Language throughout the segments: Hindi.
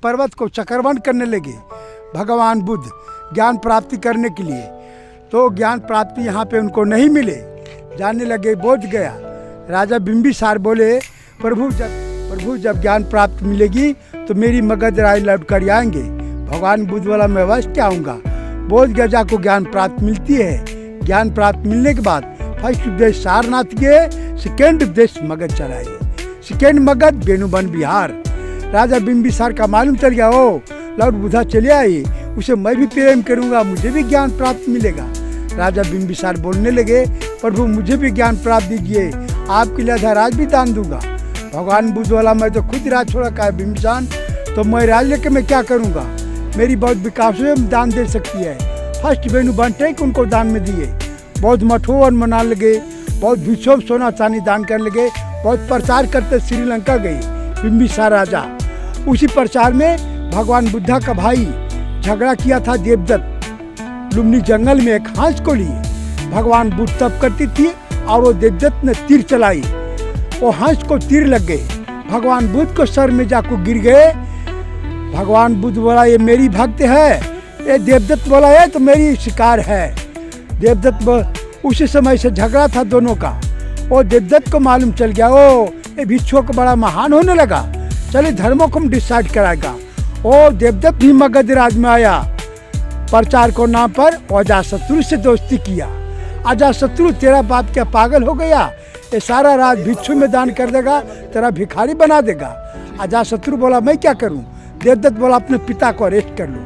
पर्वत को चक्रवात करने लगे भगवान बुद्ध ज्ञान प्राप्ति करने के लिए। तो ज्ञान प्राप्ति यहाँ पे उनको नहीं मिले, जाने लगे, बोध गया। राजा बिंबिसार बोले, प्रभु जब ज्ञान प्राप्ति मिलेगी तो मेरी मगध राज लौट कर आएंगे। भगवान बुद्ध वाला मैं अवश्य आऊँगा। बोध गया को ज्ञान प्राप्त मिलती है। ज्ञान प्राप्त मिलने के बाद फर्स्ट उपदेश सारनाथ गए, सेकेंड उपदेश मगध चलाए। सेकेंड मगध बेनुबन बिहार। राजा बिंबिसार का मालूम चल गया, ओ लौट बुद्धा चले आए, उसे मैं भी प्रेम करूंगा, मुझे भी ज्ञान प्राप्त मिलेगा। राजा बिंबिसार बोलने लगे, प्रभु मुझे भी ज्ञान प्राप्त दीजिए, आपके लिए आधा राज भी दान दूंगा। भगवान बुद्ध वाला मैं तो खुद राज छोड़ा का है बिंबिसार, तो मैं राज लेके मैं क्या करूंगा, मेरी बहुत विकास में दान दे सकती है। फर्स्ट बेनुबन टेक उनको दान में दिए। बहुत मठोवन मनाने लगे, बहुत भिक्षोभ सोना चांदी दान करने लगे, बहुत प्रचार करते श्रीलंका गए बिंबिसार राजा। उसी प्रचार में भगवान बुद्धा का भाई झगड़ा किया था देवदत्त, लुम्बिनी जंगल में एक हंस को लिए। भगवान बुद्ध तप करती थी और वो देवदत्त ने तीर चलाई, वो हंस को तीर लग गए, भगवान बुद्ध को सर में जाकर गिर गए। भगवान बुद्ध बोला, ये मेरी भक्त है। ये देवदत्त बोला, है तो मेरी शिकार है। देवदत्त उसी समय से झगड़ा था दोनों का। वो देवदत्त को मालूम चल गया, ओ ये भिक्षुओं को बड़ा महान होने लगा, चलिए धर्मों को हम डिसाइड कराएगा। ओ देवदत्त भी मगध राज में आया, प्रचार को नाम पर अजातशत्रु से दोस्ती किया। अजातशत्रु, तेरा बाप क्या पागल हो गया, ये सारा राज भिक्षु में दान कर देगा, तेरा भिखारी बना देगा। अजातशत्रु बोला, मैं क्या करूं। देवदत्त बोला, अपने पिता को अरेस्ट कर लो।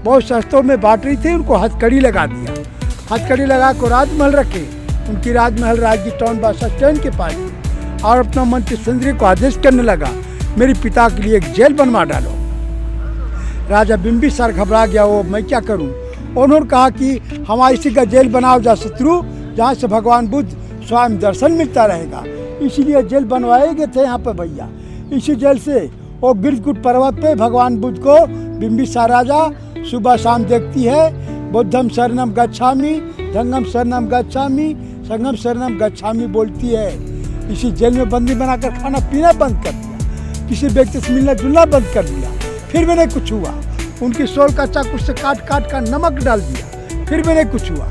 बहुत शस्त्रों में बांट रही थी, उनको हथकड़ी लगा दिया। हथकड़ी लगा को राजमहल रखे। उनकी राजमहल राज की टाउन बादशाह स्टैंड के पास थी और अपना मंत्री संद्री को आदेश करने लगा, मेरे पिता के लिए एक जेल बनवा डालो। राजा बिंबिसार घबरा गया, वो मैं क्या करूं। उन्होंने कहा कि हमारे इसी का जेल बनाओ अजातशत्रु, जहाँ से भगवान बुद्ध स्वयं दर्शन मिलता रहेगा। इसीलिए जेल बनवाए गए थे यहाँ पर भैया। इसी जेल से वो गिरकुट पर्वत पे भगवान बुद्ध को बिंबिसार राजा सुबह शाम देखती है। बुद्धम शरणम गच्छामि, धम्मम शरणम गच्छामि, संघम शरणम गच्छामि बोलती है। इसी जेल में बंदी बनाकर खाना पीना बंद कर दिया, किसी व्यक्ति से मिलना जुलना बंद कर दिया, फिर भी नहीं कुछ हुआ। उनकी सोल का चाकू से काट काट कर नमक डाल दिया, फिर भी नहीं कुछ हुआ।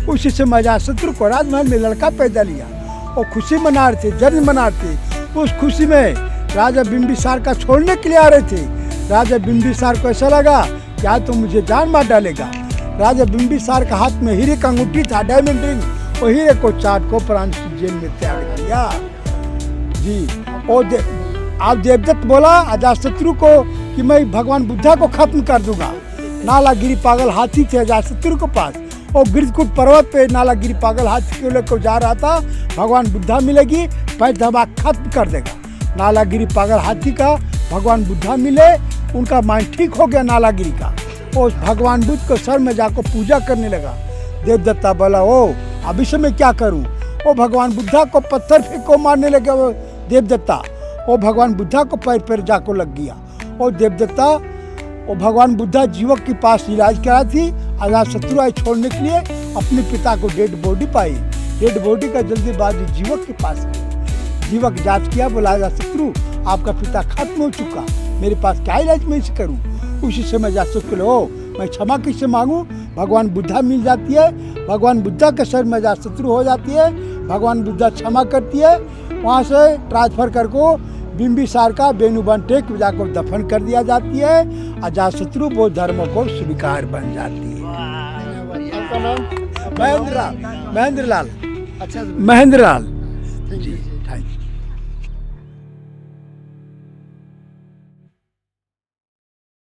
उसी से अजातशत्रु को राजमहल में लड़का पैदा लिया। वो खुशी मना रहे थे, जन्म मना रहे थे। उस खुशी में राजा बिंबिसार का छोड़ने के लिए आ रहे थे। राजा बिंबिसार को ऐसा लगा क्या तो मुझे जान मार डालेगा। राजा बिंबिसार का हाथ में हीरे का अंगूठी था, डायमंड रिंग, वो हीरे को चाट को प्राण जेल में त्याग दिया जी। आप देवदत्त बोला अजातशत्रु को कि मैं भगवान बुद्धा को खत्म कर दूंगा। नालागिरी पागल हाथी थे अजातशत्रु के पास, और गिरकुट पर्वत पे नालागिरी पागल हाथी को लेकर जा रहा था। भगवान बुद्धा मिलेगी, पैर दबा खत्म कर देगा। नालागिरी पागल हाथी का भगवान बुद्धा मिले, उनका माइंड ठीक हो गया नालागिरी का। और भगवान बुद्ध को सर में जाकर पूजा करने लगा। देवदत्ता बोला, ओ अब इसे मैं क्या करूं। वो भगवान बुद्धा को पत्थर फेंको मारने लगे। वो देवदत्ता वो भगवान बुद्धा को पैर पैर जाकर लग गया। और देवदत्ता वो भगवान बुद्धा जीवक के पास इलाज करा थी। अजातशत्रु आए छोड़ने के लिए, अपने पिता को डेड बॉडी पाई। डेड बॉडी का जल्दीबाजी जीवक के पास गई। जीवक जांच किया, बोला अजातशत्रु आपका पिता खत्म हो चुका, मेरे पास क्या इलाज मैं इसे करूँ। उसी समय अजातशत्रु लो, मैं क्षमा किससे मांगूं। भगवान बुद्धा मिल जाती है, भगवान बुद्धा के सर में अजातशत्रु हो जाती है, भगवान बुद्धा क्षमा करती है। वहाँ से ट्रांसफर करको बिंबिसार का बेनुबन टेक जाकर दफन कर दिया जाती है। अजातशत्रु बौद्ध धर्म को स्वीकार बन जाती है। महेंद्र लाल, अच्छा महेंद्र लाल जी, थैंक यू।